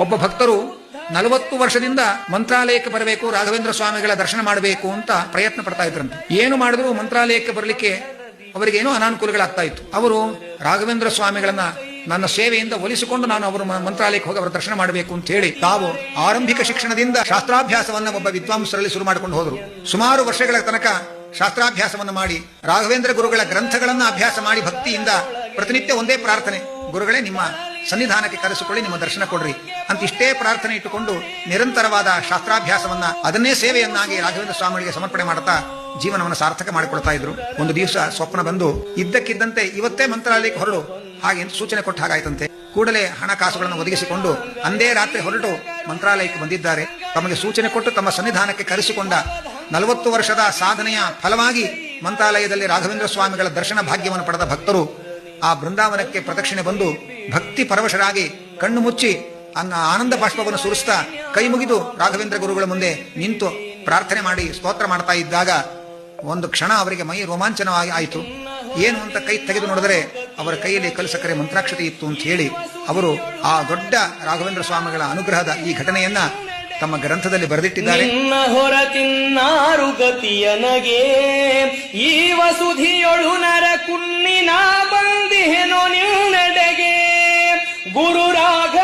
ಒಬ್ಬ ಭಕ್ತರು 40 ವರ್ಷದಿಂದ ಮಂತ್ರಾಲಯಕ್ಕೆ ಬರಬೇಕು, ರಾಘವೇಂದ್ರ ಸ್ವಾಮಿಗಳ ದರ್ಶನ ಮಾಡಬೇಕು ಅಂತ ಪ್ರಯತ್ನ ಪಡ್ತಾ ಇದ್ರಂತೆ. ಏನು ಮಾಡಿದ್ರು ಮಂತ್ರಾಲಯಕ್ಕೆ ಬರಲಿಕ್ಕೆ ಅವರಿಗೇನೋ ಅನಾನುಕೂಲಗಳಾಗ್ತಾ ಇತ್ತು. ಅವರು ರಾಘವೇಂದ್ರ ಸ್ವಾಮಿಗಳನ್ನ ನನ್ನ ಸೇವೆಯಿಂದ ಒಲಿಸಿಕೊಂಡು ನಾನು ಅವರು ಮಂತ್ರಾಲಯಕ್ಕೆ ಹೋಗಿ ಅವರ ದರ್ಶನ ಮಾಡಬೇಕು ಅಂತ ಹೇಳಿ ತಾವು ಆರಂಭಿಕ ಶಿಕ್ಷಣದಿಂದ ಶಾಸ್ತ್ರಾಭ್ಯಾಸವನ್ನ ಒಬ್ಬ ವಿದ್ವಾಂಸರಲ್ಲಿ ಶುರು ಮಾಡಿಕೊಂಡು ಹೋದರು. ಸುಮಾರು ವರ್ಷಗಳ ತನಕ ಶಾಸ್ತ್ರಾಭ್ಯಾಸವನ್ನು ಮಾಡಿ ರಾಘವೇಂದ್ರ ಗುರುಗಳ ಗ್ರಂಥಗಳನ್ನ ಅಭ್ಯಾಸ ಮಾಡಿ ಭಕ್ತಿಯಿಂದ ಪ್ರತಿನಿತ್ಯ ಒಂದೇ ಪ್ರಾರ್ಥನೆ, ಗುರುಗಳೇ ನಿಮ್ಮ ಸನ್ನಿಧಾನಕ್ಕೆ ಕರೆಸಿಕೊಳ್ಳಿ, ನಿಮ್ಮ ದರ್ಶನ ಕೊಡ್ರಿ ಅಂತ ಇಷ್ಟೇ ಪ್ರಾರ್ಥನೆ ಇಟ್ಟುಕೊಂಡು ನಿರಂತರವಾದ ಶಾಸ್ತ್ರಾಭ್ಯಾಸವನ್ನ ಅದನ್ನೇ ಸೇವೆಯನ್ನಾಗಿ ರಾಘವೇಂದ್ರ ಸ್ವಾಮಿಗಳಿಗೆ ಸಮರ್ಪಣೆ ಮಾಡುತ್ತಾ ಜೀವನವನ್ನು ಸಾರ್ಥಕ ಮಾಡಿಕೊಳ್ತಾ ಇದ್ರು. ಒಂದು ದಿವಸ ಸ್ವಪ್ನ ಬಂದು ಇದ್ದಕ್ಕಿದ್ದಂತೆ ಇವತ್ತೇ ಮಂತ್ರಾಲಯಕ್ಕೆ ಹೊರಡು ಹಾಗೆ ಅಂತ ಸೂಚನೆ ಕೊಟ್ಟ ಹಾಗಾಯ್ತಂತೆ. ಕೂಡಲೇ ಹಣಕಾಸುಗಳನ್ನು ಒದಗಿಸಿಕೊಂಡು ಅಂದೇ ರಾತ್ರಿ ಹೊರಟು ಮಂತ್ರಾಲಯಕ್ಕೆ ಬಂದಿದ್ದಾರೆ. ತಮಗೆ ಸೂಚನೆ ಕೊಟ್ಟು ತಮ್ಮ ಸನ್ನಿಧಾನಕ್ಕೆ ಕರೆಸಿಕೊಂಡ 40 ವರ್ಷದ ಸಾಧನೆಯ ಫಲವಾಗಿ ಮಂತ್ರಾಲಯದಲ್ಲಿ ರಾಘವೇಂದ್ರ ಸ್ವಾಮಿಗಳ ದರ್ಶನ ಭಾಗ್ಯವನ್ನು ಪಡೆದ ಭಕ್ತರು ಆ ಬೃಂದಾವನಕ್ಕೆ ಪ್ರದಕ್ಷಿಣೆ ಬಂದು ಭಕ್ತಿ ಪರವಶರಾಗಿ ಕಣ್ಣು ಮುಚ್ಚಿ ಆನಂದ ಬಾಷ್ಪವನ್ನು ಸುರಿಸ್ತಾ ಕೈ ಮುಗಿದು ರಾಘವೇಂದ್ರ ಗುರುಗಳ ಮುಂದೆ ನಿಂತು ಪ್ರಾರ್ಥನೆ ಮಾಡಿ ಸ್ತೋತ್ರ ಮಾಡ್ತಾ ಇದ್ದಾಗ ಒಂದು ಕ್ಷಣ ಅವರಿಗೆ ಮೈ ರೋಮಾಂಚನವಾಗಿ ಆಯಿತು. ಏನು ಅಂತ ಕೈ ತೆಗೆದು ನೋಡಿದರೆ ಅವರ ಕೈಯಲ್ಲಿ ಕಲಸಕ್ಕರೆ ಮಂತ್ರಾಕ್ಷತೆ ಇತ್ತು ಅಂತ ಹೇಳಿ ಅವರು ಆ ದೊಡ್ಡ ರಾಘವೇಂದ್ರ ಸ್ವಾಮಿಗಳ ಅನುಗ್ರಹದ ಈ ಘಟನೆಯನ್ನ ತಮ್ಮ ಗ್ರಂಥದಲ್ಲಿ ಬರೆದಿಟ್ಟಿದ್ದಾರೆ. ಹೊರತಿನ್ನಾರು ಗತಿಯನಗೆ ಈ ವಸುಧಿಯೊಳು ನರ ಕುನ್ನಿನ ಬಂದಿಹೆನೋ ನಿನ್ನೆಡೆಗೆ ಗುರು ರಾಘ